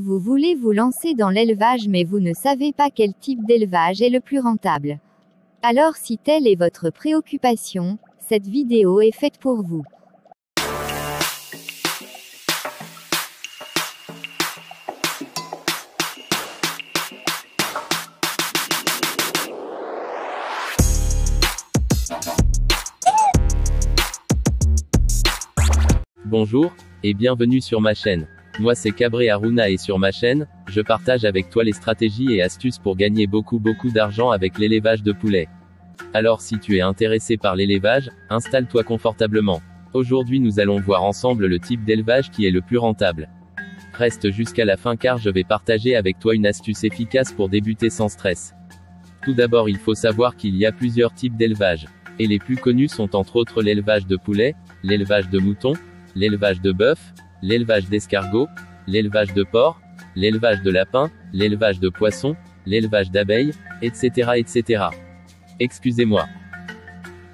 Vous voulez vous lancer dans l'élevage mais vous ne savez pas quel type d'élevage est le plus rentable. Alors si telle est votre préoccupation, cette vidéo est faite pour vous. Bonjour, et bienvenue sur ma chaîne. Moi c'est Cabré Aruna et sur ma chaîne, je partage avec toi les stratégies et astuces pour gagner beaucoup d'argent avec l'élevage de poulets. Alors si tu es intéressé par l'élevage, installe-toi confortablement. Aujourd'hui nous allons voir ensemble le type d'élevage qui est le plus rentable. Reste jusqu'à la fin car je vais partager avec toi une astuce efficace pour débuter sans stress. Tout d'abord il faut savoir qu'il y a plusieurs types d'élevage. Et les plus connus sont entre autres l'élevage de poulets, l'élevage de moutons, l'élevage de bœuf, l'élevage d'escargots, l'élevage de porcs, l'élevage de lapins, l'élevage de poissons, l'élevage d'abeilles, etc. Excusez-moi.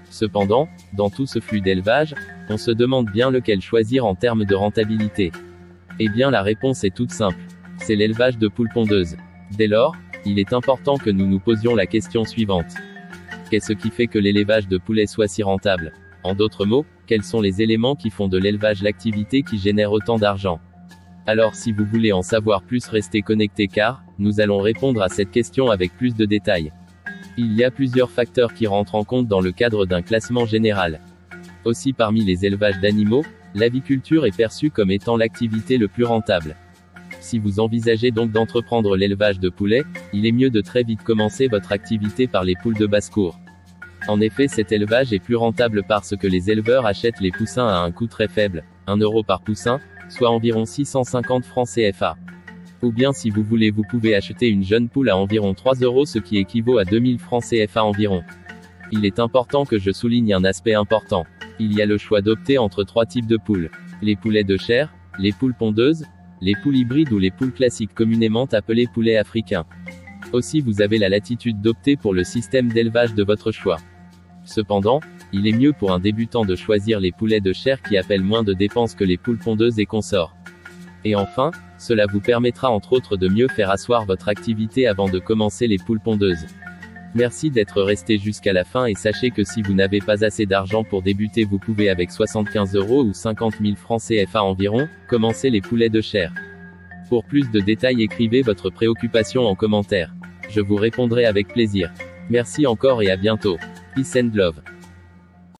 Cependant, dans tout ce flux d'élevage, on se demande bien lequel choisir en termes de rentabilité. Eh bien la réponse est toute simple. C'est l'élevage de poules pondeuses. Dès lors, il est important que nous nous posions la question suivante. Qu'est-ce qui fait que l'élevage de poulets soit si rentable ? En d'autres mots, quels sont les éléments qui font de l'élevage l'activité qui génère autant d'argent? Alors si vous voulez en savoir plus, restez connectés car, nous allons répondre à cette question avec plus de détails. Il y a plusieurs facteurs qui rentrent en compte dans le cadre d'un classement général. Aussi parmi les élevages d'animaux, l'aviculture est perçue comme étant l'activité le plus rentable. Si vous envisagez donc d'entreprendre l'élevage de poulets, il est mieux de très vite commencer votre activité par les poules de basse-cour. En effet, cet élevage est plus rentable parce que les éleveurs achètent les poussins à un coût très faible, 1 euro par poussin, soit environ 650 francs CFA. Ou bien si vous voulez vous pouvez acheter une jeune poule à environ 3 euros ce qui équivaut à 2000 francs CFA environ. Il est important que je souligne un aspect important. Il y a le choix d'opter entre 3 types de poules. Les poulets de chair, les poules pondeuses, les poules hybrides ou les poules classiques communément appelées poulets africains. Aussi vous avez la latitude d'opter pour le système d'élevage de votre choix. Cependant, il est mieux pour un débutant de choisir les poulets de chair qui appellent moins de dépenses que les poules pondeuses et consorts. Et enfin, cela vous permettra entre autres de mieux faire asseoir votre activité avant de commencer les poules pondeuses. Merci d'être resté jusqu'à la fin et sachez que si vous n'avez pas assez d'argent pour débuter, vous pouvez avec 75 euros ou 50 000 francs CFA environ, commencer les poulets de chair. Pour plus de détails, écrivez votre préoccupation en commentaire. Je vous répondrai avec plaisir. Merci encore et à bientôt. Peace and love.